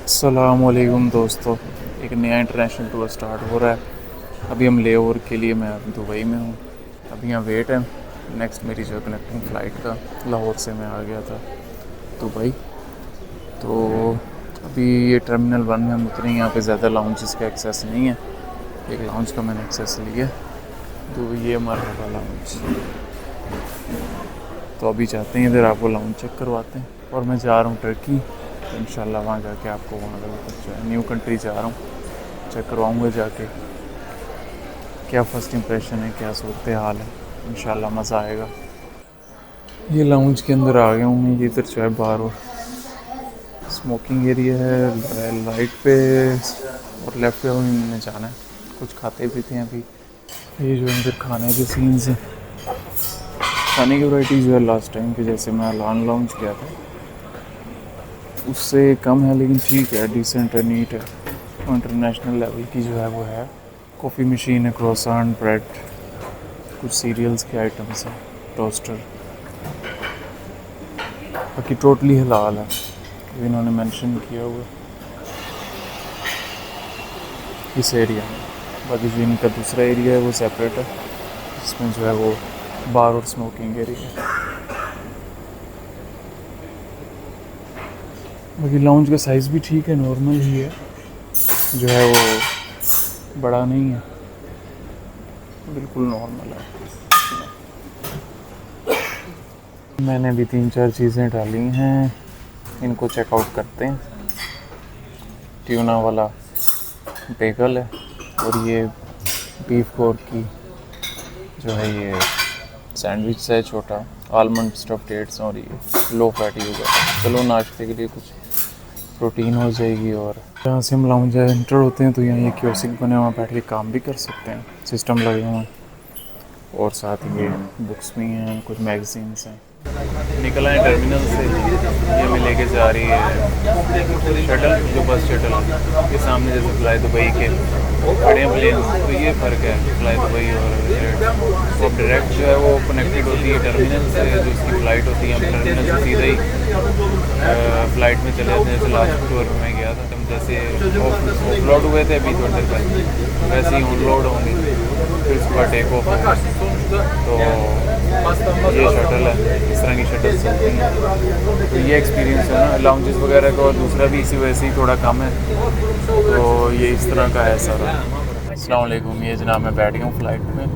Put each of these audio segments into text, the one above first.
अस्सलामुअलैकुम दोस्तों। एक नया इंटरनेशनल टूर स्टार्ट हो रहा है। अभी हम ले ओवर के लिए मैं दुबई में हूँ। अभी यहाँ वेट है नेक्स्ट मेरी जो कनेक्टिंग फ़्लाइट का। लाहौर से मैं आ गया था दुबई। तो अभी ये टर्मिनल 1 में हम उतरे। यहाँ पे ज़्यादा लाउंजेस का एक्सेस नहीं है। एक लाउंज का मैंने एक्सेस लिया, तो ये हमारा लाउंज। तो अभी जाते हैं इधर, आपको लाउंज चेक करवाते हैं। और मैं जा रहा हूँ टर्की, इंशाल्लाह वहाँ जाके आपको वहाँ का कुछ जो है न्यू कंट्री जा रहा हूँ, चेक करवाऊँगा जाके क्या फ़र्स्ट इंप्रेशन है, क्या सूरत हाल है। इंशाल्लाह मज़ा आएगा। ये लाउंज के अंदर आ गया हूँ मैं। ये इधर जो है बार और स्मोकिंग एरिया है राइट पे, और लेफ़्ट पे हमने जाना है। कुछ खाते पीते हैं अभी। ये जो इधर खाने के सीन्स हैं, खाने की वैरायटी जो है लास्ट टाइम के जैसे मैं लान लाउंज किया था उससे कम है, लेकिन ठीक है, डिसेंट है, नीट है। इंटरनेशनल लेवल की जो है वो है। कॉफ़ी मशीन है, क्रोसान, ब्रेड, कुछ सीरियल्स के आइटम्स हैं, टोस्टर। बाकी टोटली हलाल है, इन्होंने मेंशन किया हुआ इस एरिया में। बाकी जो इनका दूसरा एरिया है वो सेपरेट है, इसमें जो है वो बार और स्मोकिंग एरिया है। बाकी लाउंज का साइज़ भी ठीक है, नॉर्मल ही है, जो है वो बड़ा नहीं है, बिल्कुल नॉर्मल है। मैंने भी 3-4 चीज़ें डाली हैं, इनको चेकआउट करते हैं। ट्यूना वाला बेगल है, और ये बीफ कोर की जो है ये सैंडविच है छोटा, आलमंड स्टफ डेट्स, और ये लो फैटी होगा। चलो नाश्ते के लिए कुछ प्रोटीन हो जाएगी। और जहाँ से हम लाउंज एंटर होते हैं तो यहाँ ये क्योसिक बने हुए, बैठ के काम भी कर सकते हैं, सिस्टम लगे हुए हैं। और साथ ही ये बुक्स भी हैं, कुछ मैगजीन्स हैं। निकला है टर्मिनल से, ये हमें लेके जा रही है शटल, जो बस शटल है। ये सामने जैसे फ्लाई दुबई के बड़े प्लेन, तो ये फ़र्क है फ्लाई दुबई और डायरेक्ट। तो डायरेक्ट जो है वो कनेक्टेड होती है टर्मिनल से, जो इसकी फ़्लाइट होती है। हम टर्मिनल से सीधा ही फ़्लाइट में चले जाते हैं। जैसे लास्ट टूर में मैं गया था, हम जैसे ऑफलोड हुए थे अभी थोड़ी देर पहले, वैसे ही ऑनलोड होंगे, फिर उसके बाद टेक ऑफ होगा। तो ये शटल है, इस तरह की शटल चलती हैं। तो ये एक्सपीरियंस है ना लाउंजेस वगैरह का। और दूसरा भी इसी वजह से ही थोड़ा कम है, तो ये इस तरह का है सारा। अस्सलाम वालेकुम। ये जनाब मैं बैठ गया हूँ फ़्लाइट में,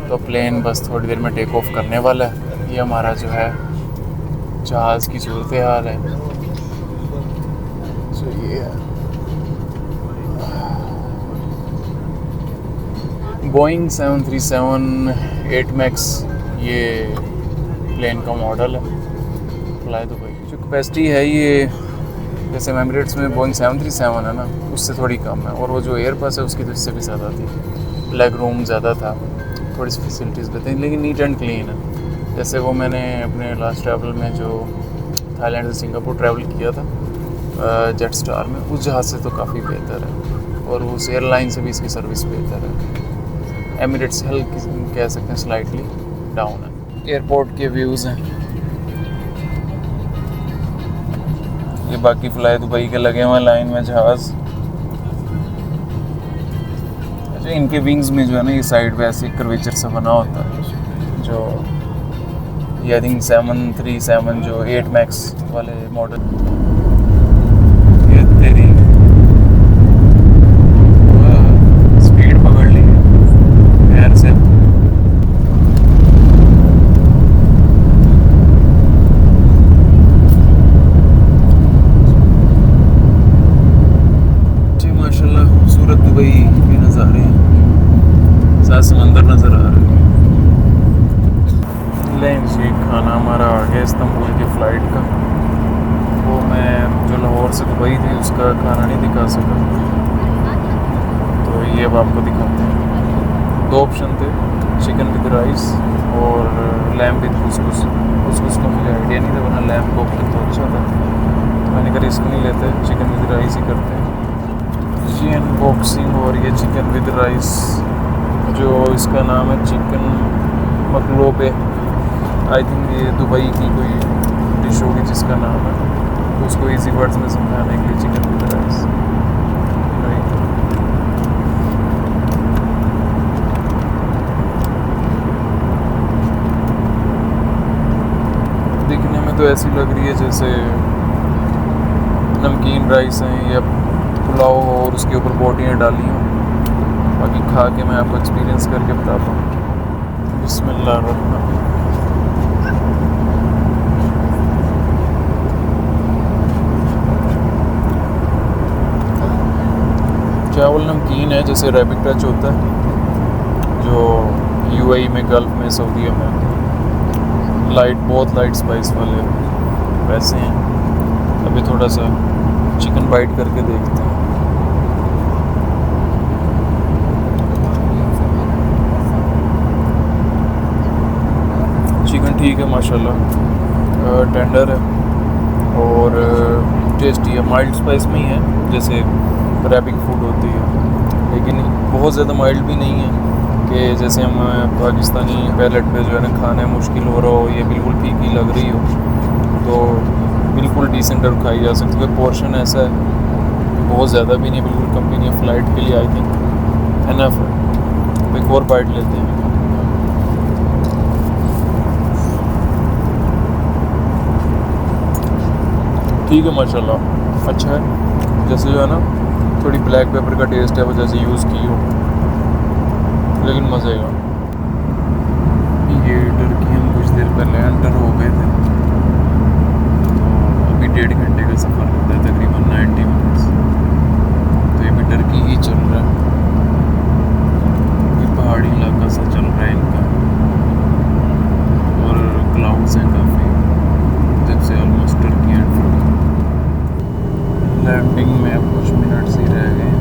तो प्लेन बस थोड़ी देर में टेक ऑफ करने वाला है। ये हमारा जो है जहाज़ की सूरत हाल है। तो ये है बोइंग 737-8 मैक्स, ये प्लेन का मॉडल है। फ्लाई दुबई जो कैपेसिटी है, ये जैसे एमिरेट्स में बोइंग 737 है ना, उससे थोड़ी कम है। और वो जो एयरबस है उसकी तो इससे भी ज़्यादा थी। लेग रूम ज़्यादा था, थोड़ी सी फैसिलिटीज़ भी थी, लेकिन नीट एंड क्लीन है। जैसे वो मैंने अपने लास्ट ट्रैवल में जो थाईलैंड से सिंगापुर ट्रैवल किया था जेट स्टार में, उस जहाज़ से तो काफ़ी बेहतर है। और उस एयरलाइन से भी इसकी सर्विस बेहतर है। एमिरेट्स हल्की कह सकते हैं स्लाइटली डाउन है। एयरपोर्ट के व्यूज़ हैं ये। बाकी फ्लाई दुबई के लगे हुए लाइन में जहाज़। अच्छा, इनके विंग्स में जो है ना, ये साइड पे ऐसे कर्वेचर से बना होता है, जो ये आई थिंक 737 जो 8 मैक्स वाले मॉडल। ये तेरी स्पीड पकड़ ली है एयर से। जी माशाल्लाह, खूबसूरत दुबई के नज़ारे हैं, साथ समंदर नज़र आ रहा है। लें जी, खाना हमारा आ गया इस्तांबुल की फ़्लाइट का। वो मैं जो लाहौर से दुबई थी उसका खाना नहीं दिखा सका, तो ये अब आपको दिखाते हैं। 2 ऑप्शन थे, चिकन विद राइस और लैम्ब विद कुसकुस। कुसकुस का मुझे आइडिया नहीं था, वरना लैम्ब को तो अच्छा था, तो मैंने कहा रिस्क नहीं लेते, चिकन विद राइस ही करते हैं। जी अनबॉक्सिंग हो रही है चिकन विद राइस, जो इसका नाम है चिकन मकलोबे। आई थिंक ये दुबई की कोई डिश होगी जिसका नाम है, तो उसको इजी वर्ड्स में समझाने के लिए चिकन ये जैसे नमकीन राइस हैं या पुलाव और उसके ऊपर बोटियाँ डाली हूँ। बाकी खा के मैं आपको एक्सपीरियंस करके बताता हूँ। बिस्मिल्लाह। चावल नमकीन है जैसे अरेबिक टच होता है जो यूएई में, गल्फ में, सऊदीया में लाइट, बहुत लाइट स्पाइस वाले वैसे हैं। अभी थोड़ा सा चिकन बाइट करके देखते हैं। चिकन ठीक है माशाल्लाह, टेंडर है और टेस्टी है। माइल्ड स्पाइस में ही है जैसे अरेबिक फूड होती है, लेकिन बहुत ज़्यादा माइल्ड भी नहीं है कि जैसे हम पाकिस्तानी पैलेट पे जो है ना खाना मुश्किल हो रहा हो, ये बिल्कुल फीकी लग रही हो, तो बिल्कुल डिसेंट और खाई जा सकती है। पोर्शन ऐसा है बहुत ज़्यादा भी नहीं, बिल्कुल कम भी नहीं है। फ़्लाइट के लिए आई थिंक एनफ है। तो एक और बाइट लेते हैं। ठीक है माशाल्लाह, अच्छा है। जैसे जो है ना थोड़ी ब्लैक पेपर का टेस्ट है वो जैसे यूज़ की हो, लेकिन मज़े का। ये टर्की हम कुछ देर पहले एंटर हो गए थे, तो अभी 1.5 घंटे का सफ़र होता है तकरीबन 90 मिनट्स। तो ये भी टर्की ही चल रहा है, ये पहाड़ी इलाका सा चल रहा है इनका और क्लाउड्स हैं काफ़ी जब से ऑलमोस्ट टर्की एंटर हो। लैंडिंग में अब कुछ मिनट्स ही रह गए।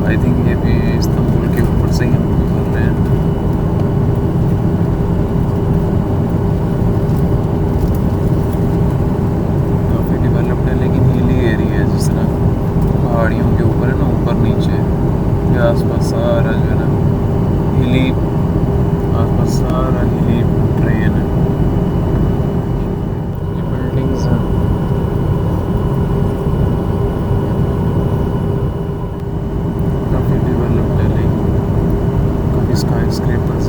आई थिंक ये भी इस्तांबुल के ऊपर से ही हम निकल रहे हैं। काफ़ी डेवलप्ड है लेकिन हिली एरिया है, जिस तरह पहाड़ियों के ऊपर है ना, ऊपर नीचे के आसपास सारा जो है ना हिली, आसपास सारा हिली ट्रेन है। ये बिल्डिंग्स हैं, स्क्रेपर्स।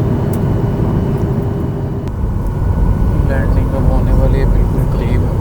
लैंडिंग अब होने वाली है, बिल्कुल करीब है।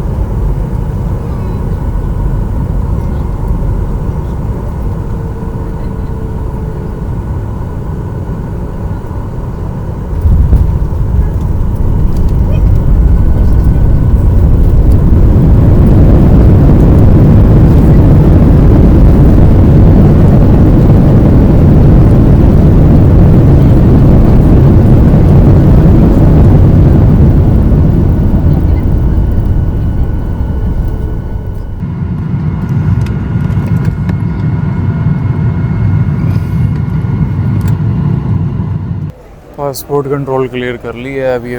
पासपोर्ट कंट्रोल क्लियर कर लिया है, अभी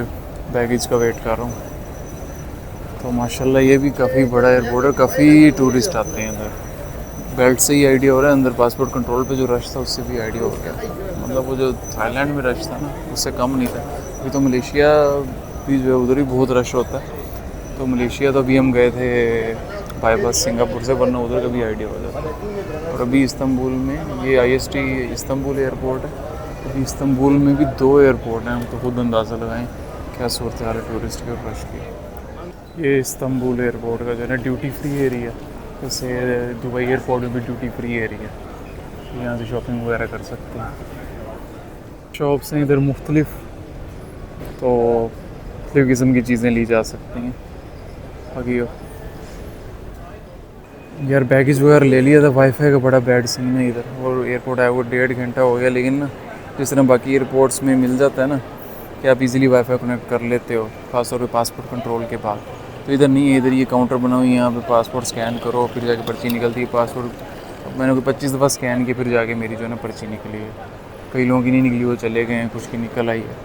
बैगेज का वेट कर रहा हूँ। तो माशाल्लाह ये भी काफ़ी बड़ा एयरपोर्ट है, काफ़ी टूरिस्ट आते हैं इधर। बेल्ट से ही आइडिया हो रहा है, अंदर पासपोर्ट कंट्रोल पे जो रश था उससे भी आइडिया हो गया। मतलब वो जो थाईलैंड में रश था ना उससे कम नहीं था। अभी तो मलेशिया भी जो है उधर ही बहुत रश होता है। तो मलेशिया तो अभी हम गए थे बाई बस सिंगापुर से, वरना उधर का भी आइडिया हो जाता। और अभी इस्तांबुल में ये IST इस्तांबुल एयरपोर्ट है। अभी इस्तांबुल में भी 2 एयरपोर्ट हैं, हम तो खुद अंदाज़ा लगाएं क्या सूरत हाल है टूरिस्ट के और रश की। ये इस्तांबुल एयरपोर्ट का जो है ना ड्यूटी फ्री एरिया, जैसे दुबई एयरपोर्ट में भी ड्यूटी फ्री एरिया, यहाँ से शॉपिंग वगैरह कर सकते हैं। शॉप्स हैं इधर मुख्तलिफ, तो मुख्तलिफ किस्म की चीज़ें ली जा सकती हैं। बाकी यार बैगेज वगैरह ले लिया था, वाईफाई का बड़ा बैड सीन है इधर, और एयरपोर्ट आया वो 1.5 घंटा हो गया। लेकिन ना जिस तरह बाकी एयरपोर्ट्स में मिल जाता है ना कि आप इजीली वाईफाई कनेक्ट कर लेते हो, खासतौर पे पासपोर्ट कंट्रोल के बाद, तो इधर नहीं है। इधर ये काउंटर बना हुआ है, यहाँ पे पासपोर्ट स्कैन करो फिर जाके पर्ची निकलती है। पासपोर्ट मैंने कोई 25 दफ़ा स्कैन की फिर जाके मेरी जो है ना पर्ची निकली है। कई लोगों की नहीं निकली, वो चले गए हैं, कुछ की निकल आई है।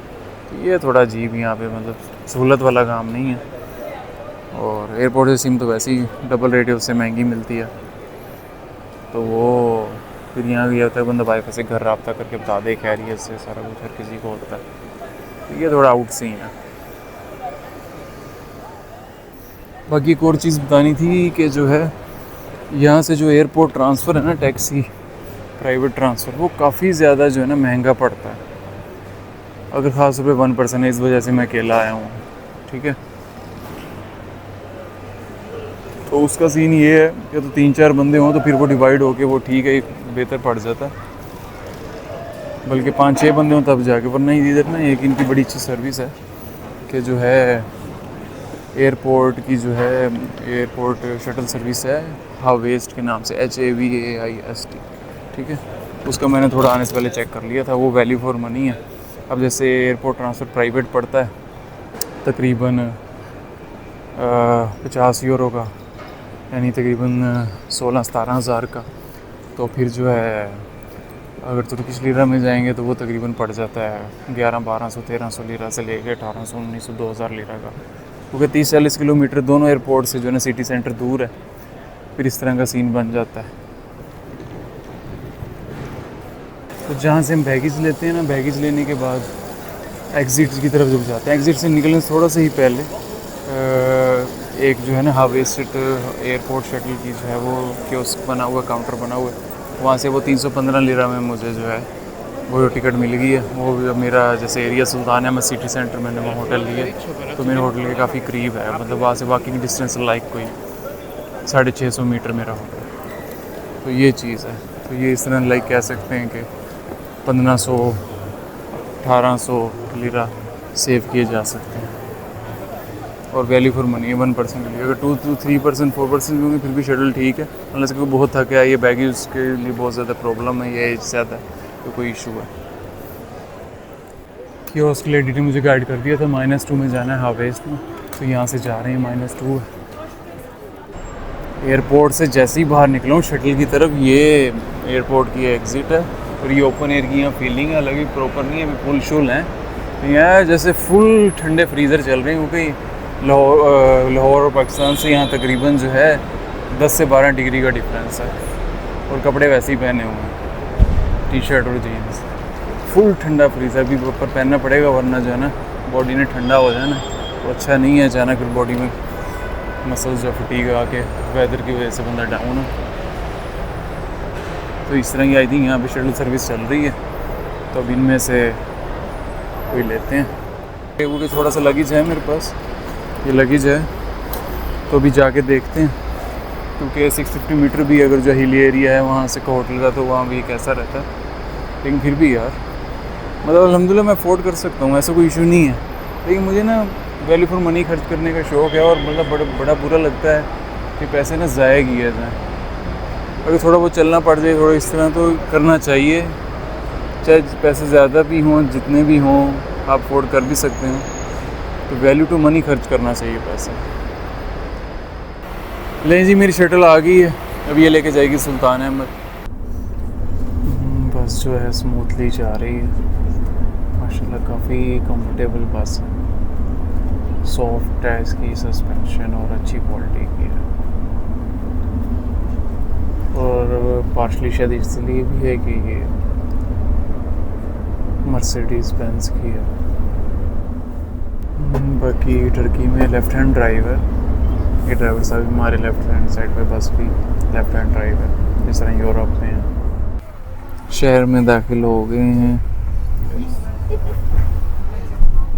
तो ये थोड़ा अजीब यहाँ पे, मतलब सहूलत वाला काम नहीं है। और एयरपोर्ट से सिम तो वैसे ही डबल रेट है, उससे महंगी मिलती है। तो वो फिर यहाँ गया होता है बंदा वाईफाई से घर रब्ता करके बता दे खैरियत से, सारा कुछ हर किसी को होता है। तो ये थोड़ा आउट सीन है। बाकी एक और चीज़ बतानी थी कि जो है यहाँ से जो एयरपोर्ट ट्रांसफ़र है ना, टैक्सी प्राइवेट ट्रांसफ़र, वो काफ़ी ज़्यादा जो है ना महंगा पड़ता है। अगर ख़ास तौर पे 1 पर्सन है, इस वजह से मैं अकेला आया हूँ, ठीक है। तो उसका सीन ये है कि तो 3-4 बंदे हों तो फिर वो डिवाइड होके वो ठीक है, बेहतर पड़ जाता है, बल्कि 5-6 बंदे हों तब जाके। वरना इधर ना एक इनकी बड़ी अच्छी सर्विस है कि जो है एयरपोर्ट की जो है एयरपोर्ट शटल सर्विस है हावेस्ट के नाम से, HAVAIST, ठीक है। उसका मैंने थोड़ा आने से पहले चेक कर लिया था, वो वैल्यू फॉर मनी है। अब जैसे एयरपोर्ट ट्रांसफ़र प्राइवेट पड़ता है तकरीबन 50 यूरो का, यानी तकरीबन 16-17 हज़ार का। तो फिर जो है अगर तुर्किश लीरा में जाएंगे तो वो तकरीबन पड़ जाता है 1100-1200-1300 लीरा से लेके 1800-1900-2000 लीरा का, क्योंकि 30-40 किलोमीटर दोनों एयरपोर्ट से जो है ना सिटी सेंटर दूर है। फिर इस तरह का सीन बन जाता है। तो जहाँ से हम बैगेज लेते हैं ना, बैगेज लेने के बाद एग्ज़िट की तरफ जब जाते हैं, एग्ज़िट से निकलने से थोड़ा सा ही पहले एक जो है ना हावेस्ट एयरपोर्ट शटल की जो है वो कियोस्क बना हुआ, काउंटर बना हुआ है, वहाँ से वो 315 लीरा में मुझे जो है वो टिकट मिल गई है। वो भी मेरा जैसे एरिया सुल्तान अहमद सिटी सेंटर, मैंने वहाँ होटल लिया, तो मेरे होटल के काफ़ी करीब है, मतलब वहाँ से वॉकिंग डिस्टेंस लाइक कोई 650 मीटर मेरा होटल। तो ये चीज़ है। तो ये इस तरह लाइक कह सकते हैं कि 1500-1800 लीरा सेव किए जा सकते हैं। और वैल्यू फॉर मनी है 1% के लिए। अगर 2-3%, 4% होंगे फिर भी शटल ठीक है, अनलेस कोई बहुत थक है, ये बैगेज के लिए बहुत ज़्यादा प्रॉब्लम है, ये एज ज़्यादा है तो कोई इशू है। कियोस्क लेडी ने मुझे गाइड कर दिया था -2 में जाना है हावेस्ट में, तो यहाँ से जा रहे हैं -2। एयरपोर्ट से जैसे ही बाहर निकला हूँ शटल की तरफ, ये एयरपोर्ट की एग्ज़िट है और ये ओपन एयर की यहाँ फीलिंग है, हालांकि प्रॉपर नहीं है, अभी फुल शुल हैं। यहाँ जैसे फुल ठंडे फ्रीज़र चल रहे हैं, क्योंकि लाहौर और पाकिस्तान से यहाँ तकरीबन जो है 10 से 12 डिग्री का डिफरेंस है, और कपड़े वैसे ही पहने हुए हैं, टी-शर्ट और जीन्स। फुल ठंडा फ्रीज़र भी ऊपर पहनना पड़ेगा, वरना जो है ना बॉडी में ठंडा हो जाए ना तो अच्छा नहीं है, अचानक फिर बॉडी में मसल्स जो फटीग आके वेदर की वजह से बंदा डाउन हो। तो इस तरह की आई थिंक यहाँ पे शटल सर्विस चल रही है, तो अब इनमें से कोई लेते हैं। क्योंकि थोड़ा सा लगेज है मेरे पास, ये लगेज है, तो अभी जाके देखते हैं, क्योंकि 650 मीटर भी अगर जो हिली एरिया है वहाँ से होटल का, तो वहाँ भी कैसा रहता है। लेकिन फिर भी यार मतलब अल्हम्दुलिल्लाह मैं अफोर्ड कर सकता हूँ, ऐसा कोई इशू नहीं है। लेकिन मुझे ना वैल्यू फॉर मनी खर्च करने का शौक़ है, और मतलब बड़ा बुरा लगता है कि पैसे ना ज़ाया किए जाएँ। अगर थोड़ा बहुत चलना पड़ जाए थोड़ा इस तरह, तो करना चाहिए, चाहे पैसे ज़्यादा भी हों, जितने भी हों आप अफोर्ड कर भी सकते हैं, तो वैल्यू टू मनी खर्च करना चाहिए पैसे। लें जी, मेरी शटल आ गई है, अब ये लेके जाएगी सुल्तान अहमद। बस जो है स्मूथली जा रही है माशाल्लाह, काफ़ी कंफर्टेबल बस है, सॉफ्ट है इसकी सस्पेंशन और अच्छी क्वालिटी की है। और पार्शली शायद इसलिए भी है कि ये मर्सिडीज़ बेंज की है। बाकी टर्की में लेफ़्ट हैंड ड्राइव है, ये ड्राइवर साहब हमारे लेफ़्ट हैंड साइड पे बस भी लेफ़्ट हैंड ड्राइव है, जिस तरह यूरोप में है। शहर में दाखिल हो गए हैं,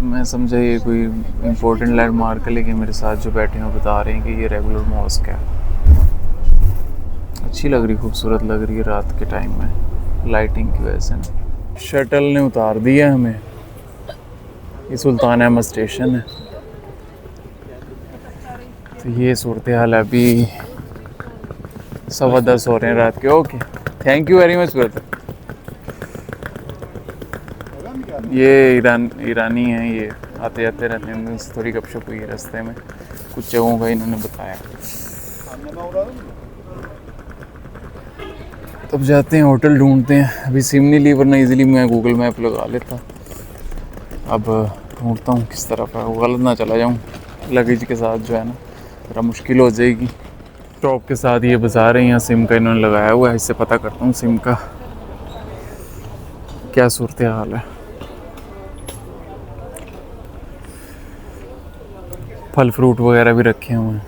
मैं समझा ये कोई इम्पोर्टेंट लैंडमार्क है, लेकिन मेरे साथ जो बैठे हैं बता रहे हैं कि ये रेगुलर मॉस्क है। अच्छी लग रही, खूबसूरत लग रही है रात के टाइम में लाइटिंग की वजह से। शटल ने उतार दिया हमें, ये सुल्तान अहमद स्टेशन है। तो ये सूरत हाल है, अभी 10:15 हो रहे हैं रात के। Okay, thank you very much brother. ये ईरानी हैं, ये आते जाते रहते हैं, थोड़ी गपशप हुई है रास्ते में, कुछ जगहों का इन्होंने बताया। तब जाते हैं होटल ढूंढते हैं, अभी सिम नहीं ली, वरना इजीली मैं गूगल मैप लगा लेता। अब ढूंढता हूँ किस तरफ है, गलत ना चला जाऊँ, लगेज के साथ जो है ना ज़रा मुश्किल हो जाएगी। शॉप के साथ ये बाज़ार है, यहाँ सिम का इन्होंने लगाया हुआ है, इससे पता करता हूँ सिम का क्या सूरत हाल है। फल फ्रूट वगैरह भी रखे हुए हैं।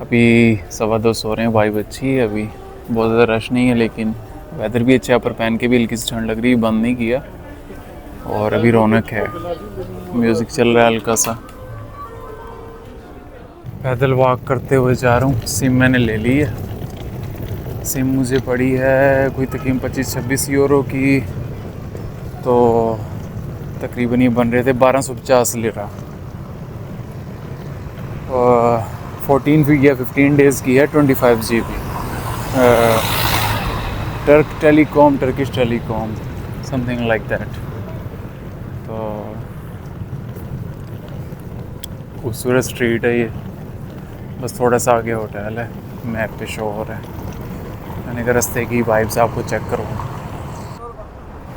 अभी 2:15 हो रहे हैं, वाइब अच्छी है, अभी बहुत ज़्यादा रश नहीं है, लेकिन वेदर भी अच्छा है, पर पहन के भी हल्की सी ठंड लग रही है, बंद नहीं किया। और अभी रौनक है, म्यूज़िक चल रहा है हल्का सा। पैदल वॉक करते हुए जा रहा हूँ। सिम मैंने ले ली है। सिम मुझे पड़ी है कोई तकरीबन 25-26 यूरो की, तो तकरीबन ये बन रहे थे 1250 लिरा। और 14 या 15 डेज़ की है, 25 GB। Turkish telecom something like that. तो खूबसूरत स्ट्रीट है ये, बस थोड़ा सा आगे होटल है, मैप पे शो हो रहा है। मैंने कहा रास्ते की वाइब्स आपको चेक करूँ।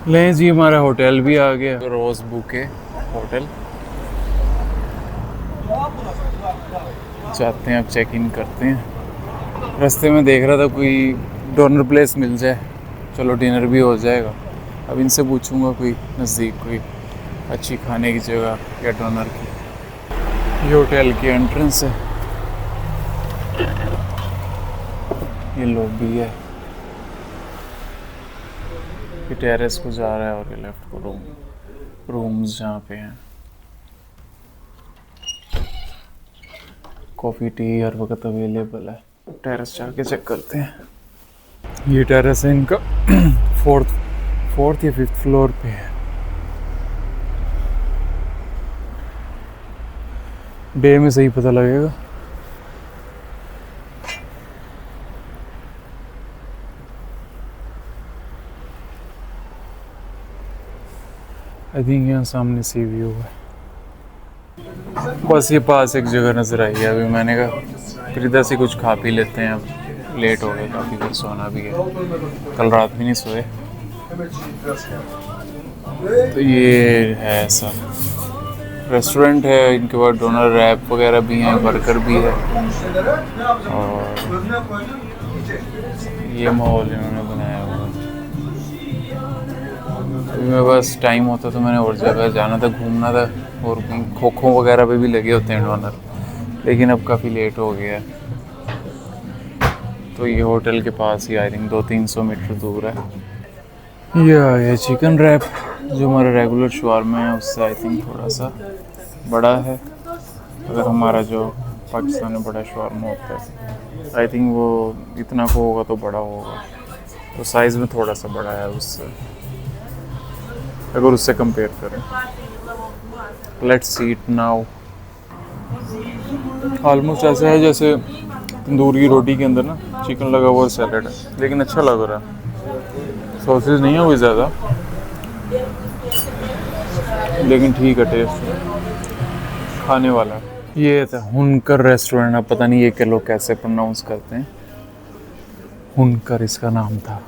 लें जी, हमारा होटल भी आ गया, रोज़ बुके होटल। जाते हैं अब, चेक इन करते हैं। रास्ते में देख रहा था कोई डिनर प्लेस मिल जाए, चलो डिनर भी हो जाएगा। अब इनसे पूछूंगा कोई नज़दीक कोई अच्छी खाने की जगह या डिनर की। ये होटल की एंट्रेंस है, ये लॉबी है, ये टेरेस को जा रहा है और ये लेफ्ट को रूम्स जहाँ पे हैं। कॉफ़ी टी हर वक्त अवेलेबल है। टेरेस जाके चेक करते हैं। ये टेरेस है इनका, फोर्थ या 5th फ्लोर पे है। डे में सही पता लगेगा। आई थिंक यहाँ सामने सी व्यू है। बस ये पास एक जगह नज़र आई है। अभी मैंने कहा फिर इधर से कुछ खा पी लेते हैं, अब लेट हो गया काफ़ी, फिर सोना भी है, कल रात भी नहीं सोए। तो ये है ऐसा रेस्टोरेंट है, इनके पास डोनर रैप वगैरह भी हैं, बर्गर भी है, और ये माहौल इन्होंने बनाया हुआ है। अभी मेरे पास टाइम होता तो मैंने और जगह जाना था, घूमना था, और खो खो वगैरह पे भी लगे होते हैं डोनर, लेकिन अब काफ़ी लेट हो गया है। तो ये होटल के पास ही आई थिंक 200-300 मीटर दूर है। ये चिकन रैप जो हमारा रेगुलर शवारमा है उससे आई थिंक थोड़ा सा बड़ा है। अगर हमारा जो पाकिस्तान में बड़ा शवारमा होता है, आई थिंक वो इतना को होगा तो बड़ा होगा, तो साइज़ में थोड़ा सा बड़ा है उससे, अगर उससे कंपेयर करें। Let's see it now. Almost ऐसा है जैसे तंदूर की रोटी के अंदर ना चिकन लगा हुआ सैलड है, लेकिन अच्छा लग रहा है। सॉसेज नहीं है कोई ज़्यादा, लेकिन ठीक है, टेस्ट खाने वाला है। ये था हुनकर रेस्टोरेंट। अब पता नहीं ये के लोग कैसे प्रोनाउंस करते हैं, हुनकर इसका नाम था।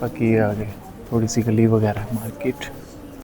बाकी ये आगे थोड़ी सी गली वगैरह मार्केट।